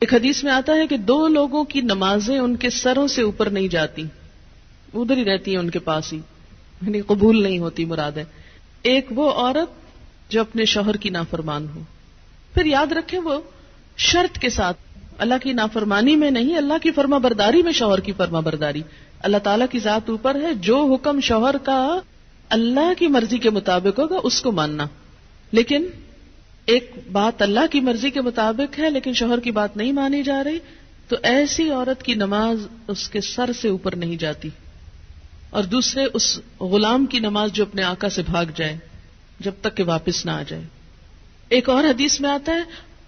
ایک حدیث میں آتا ہے کہ 2 لوگوں کی نمازیں ان کے سروں سے اوپر نہیں جاتی، ادھر ہی رہتی ہیں ان کے پاس ہی، یعنی قبول نہیں ہوتی مراد ہے. ایک وہ عورت جو اپنے شوہر کی نافرمان ہو. پھر یاد رکھیں وہ شرط کے ساتھ، اللہ کی نافرمانی میں نہیں، اللہ کی فرما برداری میں شوہر کی فرما برداری. اللہ تعالیٰ کی ذات اوپر ہے، جو حکم شوہر کا اللہ کی مرضی کے مطابق ہوگا اس کو ماننا. لیکن ایک بات اللہ کی مرضی کے مطابق ہے لیکن شوہر کی بات نہیں مانی جا رہی، تو ایسی عورت کی نماز اس کے سر سے اوپر نہیں جاتی. اور دوسرے اس غلام کی نماز جو اپنے آقا سے بھاگ جائے جب تک کہ واپس نہ آ جائے. ایک اور حدیث میں آتا ہے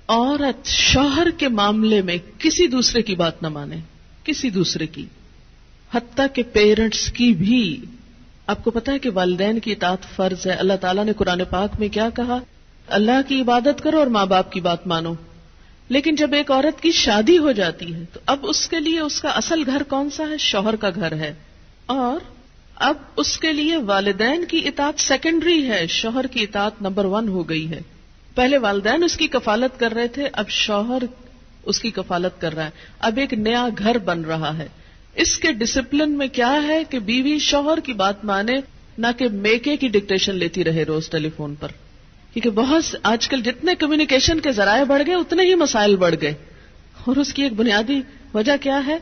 عورت شوہر کے معاملے میں کسی دوسرے کی بات نہ مانے، کسی دوسرے کی، حتیٰ کہ پیرنٹس کی بھی. آپ کو پتا ہے کہ والدین کی اطاعت فرض ہے. اللہ تعالیٰ نے قرآن پاک میں کیا کہا؟ اللہ کی عبادت کرو اور ماں باپ کی بات مانو. لیکن جب ایک عورت کی شادی ہو جاتی ہے تو اب اس کے لیے اس کا اصل گھر کون سا ہے؟ شوہر کا گھر ہے. اور اب اس کے لیے والدین کی اطاعت سیکنڈری ہے، شوہر کی اطاعت نمبر 1 ہو گئی ہے. پہلے والدین اس کی کفالت کر رہے تھے، اب شوہر اس کی کفالت کر رہا ہے. اب ایک نیا گھر بن رہا ہے. اس کے ڈسپلن میں کیا ہے کہ بیوی شوہر کی بات مانے، نہ کہ میکے کی ڈکٹیشن لیتی رہے روز ٹیلی فون پر. کیونکہ بہت آج کل جتنے کمیونیکیشن کے ذرائع بڑھ گئے اتنے ہی مسائل بڑھ گئے. اور اس کی ایک بنیادی وجہ کیا ہے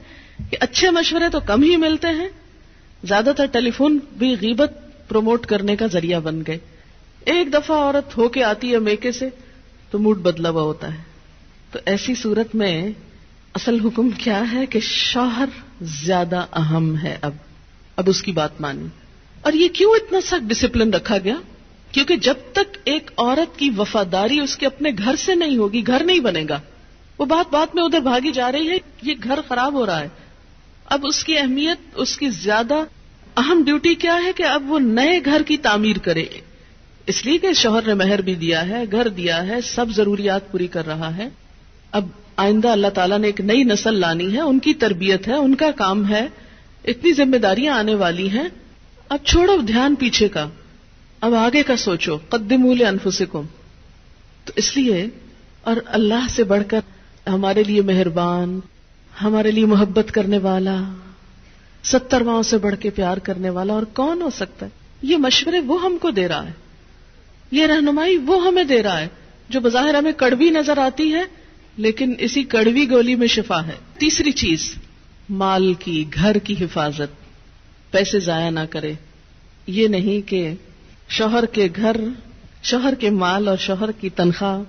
کہ اچھے مشورے تو کم ہی ملتے ہیں، زیادہ تر ٹیلی فون بھی غیبت پروموٹ کرنے کا ذریعہ بن گئے. ایک دفعہ عورت ہو کے آتی ہے میکے سے تو موڈ بدلا ہوا ہوتا ہے. تو ایسی صورت میں اصل حکم کیا ہے کہ شوہر زیادہ اہم ہے. اب اس کی بات مانی. اور یہ کیوں اتنا سخت ڈسپلن رکھا گیا؟ کیونکہ جب تک ایک عورت کی وفاداری اس کے اپنے گھر سے نہیں ہوگی، گھر نہیں بنے گا. وہ بات میں ادھر بھاگی جا رہی ہے، یہ گھر خراب ہو رہا ہے. اب اس کی اہمیت، اس کی زیادہ اہم ڈیوٹی کیا ہے کہ اب وہ نئے گھر کی تعمیر کرے. اس لیے کہ شوہر نے مہر بھی دیا ہے، گھر دیا ہے، سب ضروریات پوری کر رہا ہے. اب آئندہ اللہ تعالیٰ نے ایک نئی نسل لانی ہے، ان کی تربیت ہے، ان کا کام ہے، اتنی ذمہ داریاں آنے والی ہیں. اب چھوڑو دھیان پیچھے کا، اب آگے کا سوچو. قدموا لانفسکم. تو اس لیے اور اللہ سے بڑھ کر ہمارے لیے مہربان، ہمارے لیے محبت کرنے والا، 70 ماؤں سے بڑھ کے پیار کرنے والا اور کون ہو سکتا ہے؟ یہ مشورے وہ ہم کو دے رہا ہے، یہ رہنمائی وہ ہمیں دے رہا ہے جو بظاہر ہمیں کڑوی نظر آتی ہے لیکن اسی کڑوی گولی میں شفا ہے. تیسری چیز، مال کی، گھر کی حفاظت. پیسے ضائع نہ کرے. یہ نہیں کہ شوہر کے گھر، شوہر کے مال اور شوہر کی تنخواہ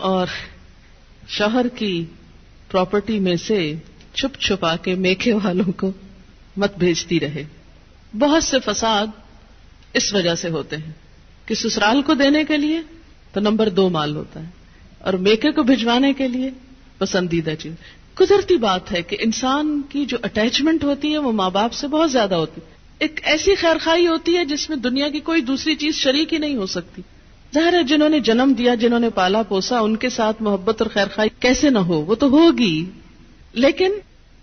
اور شوہر کی پراپرٹی میں سے چھپ چھپا کے میکے والوں کو مت بھیجتی رہے. بہت سے فساد اس وجہ سے ہوتے ہیں کہ سسرال کو دینے کے لیے تو نمبر 2 مال ہوتا ہے اور میکے کو بھجوانے کے لیے پسندیدہ چیز. قدرتی بات ہے کہ انسان کی جو اٹیچمنٹ ہوتی ہے وہ ماں باپ سے بہت زیادہ ہوتی ہے. ایک ایسی خیرخواہی ہوتی ہے جس میں دنیا کی کوئی دوسری چیز شریک ہی نہیں ہو سکتی. ظاہر ہے جنہوں نے جنم دیا، جنہوں نے پالا پوسا، ان کے ساتھ محبت اور خیرخواہی کیسے نہ ہو، وہ تو ہوگی، لیکن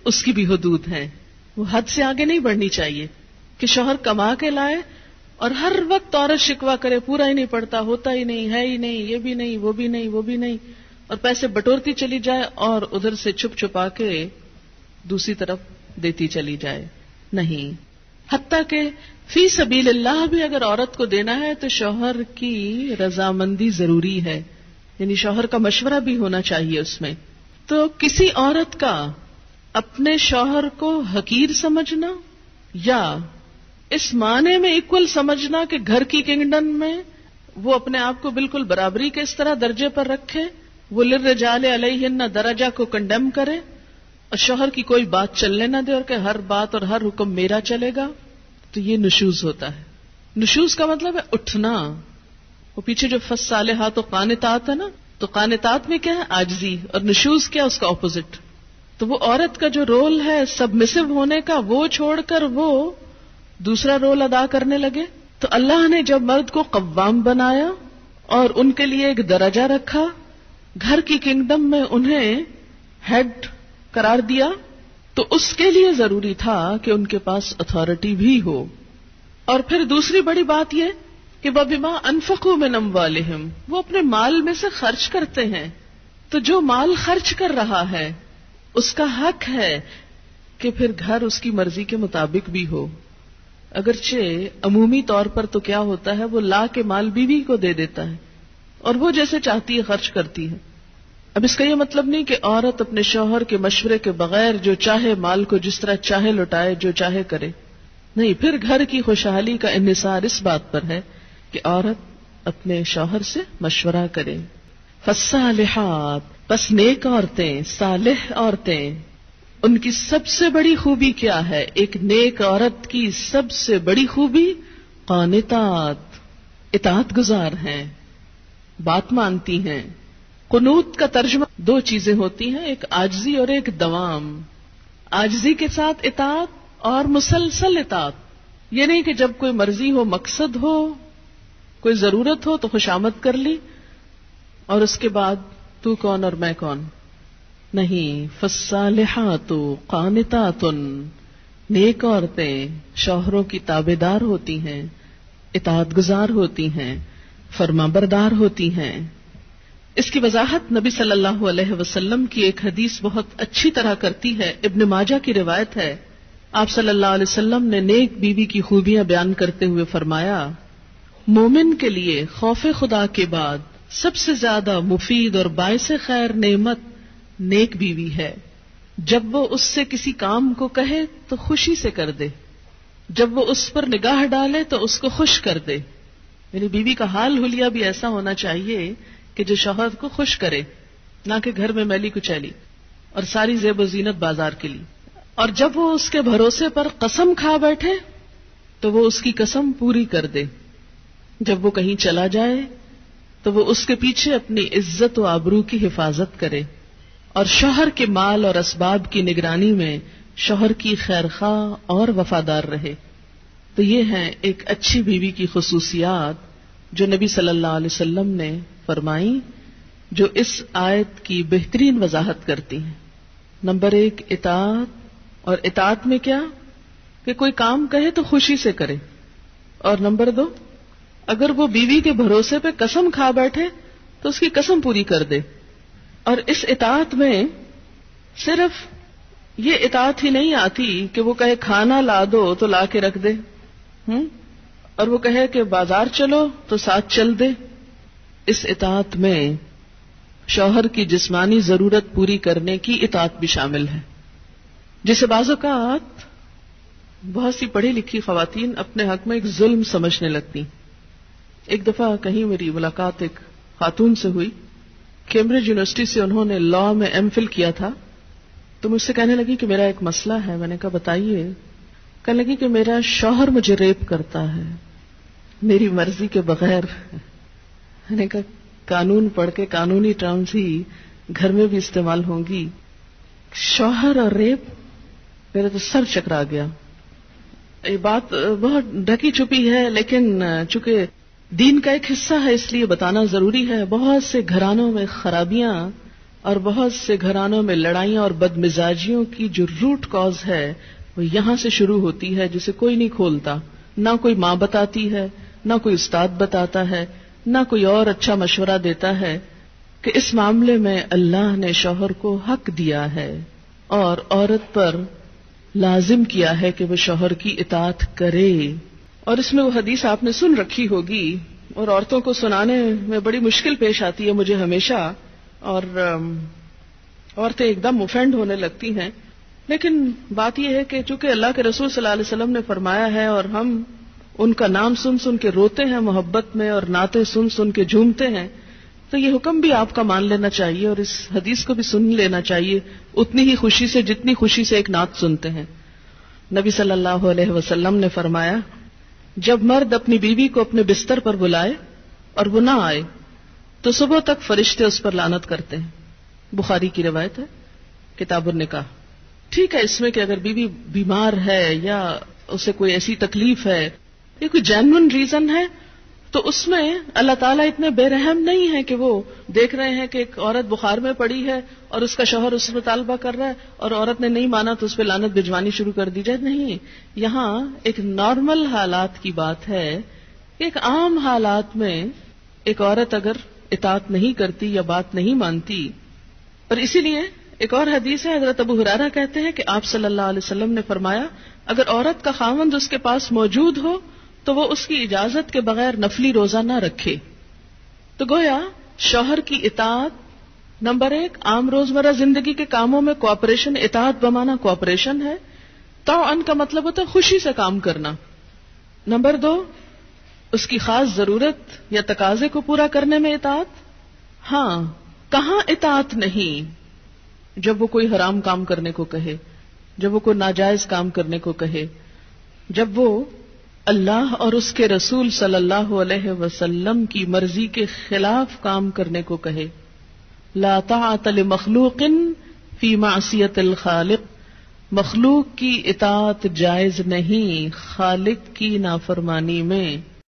اس کی بھی حدود ہیں. وہ حد سے آگے نہیں بڑھنی چاہیے کہ شوہر کما کے لائے اور ہر وقت عورت شکوہ کرے، پورا ہی نہیں پڑتا، ہوتا ہی نہیں، ہے ہی نہیں، یہ بھی نہیں، وہ بھی نہیں، وہ بھی نہیں، اور پیسے بٹورتی چلی جائے اور ادھر سے چھپ چھپا کے دوسری طرف دیتی چلی جائے. نہیں، حتیٰ کہ فی سبیل اللہ بھی اگر عورت کو دینا ہے تو شوہر کی رضامندی ضروری ہے، یعنی شوہر کا مشورہ بھی ہونا چاہیے اس میں. تو کسی عورت کا اپنے شوہر کو حقیر سمجھنا یا اس معنی میں ایکول سمجھنا کہ گھر کی کنگڈم میں وہ اپنے آپ کو بالکل برابری کے اس طرح درجے پر رکھے، وہ للرجال علیہن درجہ کو کنڈیم کرے اور شوہر کی کوئی بات چلنے نہ دے اور کہ ہر بات اور ہر حکم میرا چلے گا، تو یہ نشوز ہوتا ہے. نشوز کا مطلب ہے اٹھنا. وہ پیچھے جو فالصالحات و قانتات ہے نا، تو قانتات میں کیا ہے؟ عاجزی. اور نشوز کیا؟ اس کا اپوزٹ. تو وہ عورت کا جو رول ہے سبمسو ہونے کا، وہ چھوڑ کر وہ دوسرا رول ادا کرنے لگے. تو اللہ نے جب مرد کو قوام بنایا اور ان کے لیے ایک درجہ رکھا، گھر کی کنگڈم میں انہیں ہیڈ قرار دیا، تو اس کے لیے ضروری تھا کہ ان کے پاس اتھارٹی بھی ہو. اور پھر دوسری بڑی بات یہ کہ وَبِمَا أَنفَقُوا مِنْ أَمْوَالِهِمْ، وہ اپنے مال میں سے خرچ کرتے ہیں. تو جو مال خرچ کر رہا ہے اس کا حق ہے کہ پھر گھر اس کی مرضی کے مطابق بھی ہو. اگرچہ عمومی طور پر تو کیا ہوتا ہے، وہ لا کے مال بیوی کو دے دیتا ہے اور وہ جیسے چاہتی ہے خرچ کرتی ہے. اب اس کا یہ مطلب نہیں کہ عورت اپنے شوہر کے مشورے کے بغیر جو چاہے مال کو جس طرح چاہے لوٹائے، جو چاہے کرے. نہیں، پھر گھر کی خوشحالی کا انحصار اس بات پر ہے کہ عورت اپنے شوہر سے مشورہ کرے. فالصالحات، پس نیک عورتیں، صالح عورتیں، ان کی سب سے بڑی خوبی کیا ہے؟ ایک نیک عورت کی سب سے بڑی خوبی قانتات، اطاعت گزار ہیں، بات مانتی ہیں. قنوت کا ترجمہ دو چیزیں ہوتی ہیں، ایک عاجزی اور ایک دوام. عاجزی کے ساتھ اطاعت اور مسلسل اطاعت. یہ نہیں کہ جب کوئی مرضی ہو، مقصد ہو، کوئی ضرورت ہو تو خوشامد کر لی اور اس کے بعد تو کون اور میں کون. نہیں. فالصالحات قانتات، نیک عورتیں شوہروں کی تابعدار ہوتی ہیں، اطاعت گزار ہوتی ہیں، فرما بردار ہوتی ہیں. اس کی وضاحت نبی صلی اللہ علیہ وسلم کی ایک حدیث بہت اچھی طرح کرتی ہے. ابن ماجہ کی روایت ہے، آپ صلی اللہ علیہ وسلم نے نیک بیوی کی خوبیاں بیان کرتے ہوئے فرمایا، مومن کے لیے خوف خدا کے بعد سب سے زیادہ مفید اور باعث خیر نعمت نیک بیوی ہے. جب وہ اس سے کسی کام کو کہے تو خوشی سے کر دے، جب وہ اس پر نگاہ ڈالے تو اس کو خوش کر دے. یعنی بیوی کا حال حلیہ بھی ایسا ہونا چاہیے کہ جو شوہر کو خوش کرے، نہ کہ گھر میں میلی کچیلی اور ساری زیب و زینت بازار کے لیے. اور جب وہ اس کے بھروسے پر قسم کھا بیٹھے تو وہ اس کی قسم پوری کر دے. جب وہ کہیں چلا جائے تو وہ اس کے پیچھے اپنی عزت و آبرو کی حفاظت کرے، اور شوہر کے مال اور اسباب کی نگرانی میں شوہر کی خیرخواہ اور وفادار رہے. تو یہ ہیں ایک اچھی بیوی کی خصوصیات جو نبی صلی اللہ علیہ وسلم نے فرمائی، جو اس آیت کی بہترین وضاحت کرتی ہیں. نمبر 1 اطاعت، اور اطاعت میں کیا کہ کوئی کام کہے تو خوشی سے کرے. اور نمبر 2، اگر وہ بیوی کے بھروسے پہ قسم کھا بیٹھے تو اس کی قسم پوری کر دے. اور اس اطاعت میں صرف یہ اطاعت ہی نہیں آتی کہ وہ کہے کھانا لا دو تو لا کے رکھ دے، اور وہ کہے کہ بازار چلو تو ساتھ چل دے. اس اطاعت میں شوہر کی جسمانی ضرورت پوری کرنے کی اطاعت بھی شامل ہے، جسے بعض اوقات بہت سی پڑھی لکھی خواتین اپنے حق میں ایک ظلم سمجھنے لگتی. ایک دفعہ کہیں میری ملاقات ایک خاتون سے ہوئی، کیمبرج یونیورسٹی سے انہوں نے لاء میں ایم فل کیا تھا. تو مجھ سے کہنے لگی کہ میرا ایک مسئلہ ہے. میں نے کہا بتائیے. کہنے لگی کہ میرا شوہر مجھے ریپ کرتا ہے میری مرضی کے بغیر. میں نے کہا قانون پڑھ کے قانونی ٹرمز ہی گھر میں بھی استعمال ہوں گی. شوہر اور ریپ، میرا تو سر چکرا گیا. یہ بات بہت ڈھکی چھپی ہے لیکن چونکہ دین کا ایک حصہ ہے اس لیے بتانا ضروری ہے. بہت سے گھرانوں میں خرابیاں اور بہت سے گھرانوں میں لڑائیاں اور بدمزاجیوں کی جو روٹ کاز ہے وہ یہاں سے شروع ہوتی ہے، جسے کوئی نہیں کھولتا. نہ کوئی ماں بتاتی ہے، نہ کوئی استاد بتاتا ہے، نہ کوئی اور اچھا مشورہ دیتا ہے کہ اس معاملے میں اللہ نے شوہر کو حق دیا ہے اور عورت پر لازم کیا ہے کہ وہ شوہر کی اطاعت کرے. اور اس میں وہ حدیث آپ نے سن رکھی ہوگی اور عورتوں کو سنانے میں بڑی مشکل پیش آتی ہے مجھے ہمیشہ، اور عورتیں ایک دم اوفینڈ ہونے لگتی ہیں. لیکن بات یہ ہے کہ چونکہ اللہ کے رسول صلی اللہ علیہ وسلم نے فرمایا ہے اور ہم ان کا نام سن سن کے روتے ہیں محبت میں اور نعتیں سن سن کے جھومتے ہیں، تو یہ حکم بھی آپ کا مان لینا چاہیے اور اس حدیث کو بھی سن لینا چاہیے اتنی ہی خوشی سے جتنی خوشی سے ایک نعت سنتے ہیں. نبی صلی اللہ علیہ وسلم نے فرمایا، جب مرد اپنی بیوی کو اپنے بستر پر بلائے اور وہ نہ آئے تو صبح تک فرشتے اس پر لعنت کرتے ہیں. بخاری کی روایت ہے، کتاب النکاح. ٹھیک ہے اس میں کہ اگر بیوی بیمار ہے یا اسے کوئی ایسی تکلیف ہے یا کوئی جینوئن ریزن ہے تو اس میں اللہ تعالیٰ اتنے بے رحم نہیں ہے کہ وہ دیکھ رہے ہیں کہ ایک عورت بخار میں پڑی ہے اور اس کا شوہر اس سے مطالبہ کر رہا ہے اور عورت نے نہیں مانا تو اس پہ لعنت بھجوانی شروع کر دی جائے. نہیں، یہاں ایک نارمل حالات کی بات ہے. ایک عام حالات میں ایک عورت اگر اطاعت نہیں کرتی یا بات نہیں مانتی اور اسی لیے ایک اور حدیث ہے، حضرت ابو ہریرہ کہتے ہیں کہ آپ صلی اللہ علیہ وسلم نے فرمایا اگر عورت کا خاوند اس کے پاس موجود ہو تو وہ اس کی اجازت کے بغیر نفلی روزہ نہ رکھے. تو گویا شوہر کی اطاعت نمبر 1 عام روزمرہ زندگی کے کاموں میں کوآپریشن، اطاعت بمانا کوآپریشن ہے. طوعاً کا مطلب ہوتا ہے خوشی سے کام کرنا. نمبر 2 اس کی خاص ضرورت یا تقاضے کو پورا کرنے میں اطاعت. ہاں کہاں اطاعت نہیں؟ جب وہ کوئی حرام کام کرنے کو کہے، جب وہ کوئی ناجائز کام کرنے کو کہے، جب وہ اللہ اور اس کے رسول صلی اللہ علیہ وسلم کی مرضی کے خلاف کام کرنے کو کہے. لا طاعت لمخلوق فی معصیت الخالق، مخلوق کی اطاعت جائز نہیں خالق کی نافرمانی میں.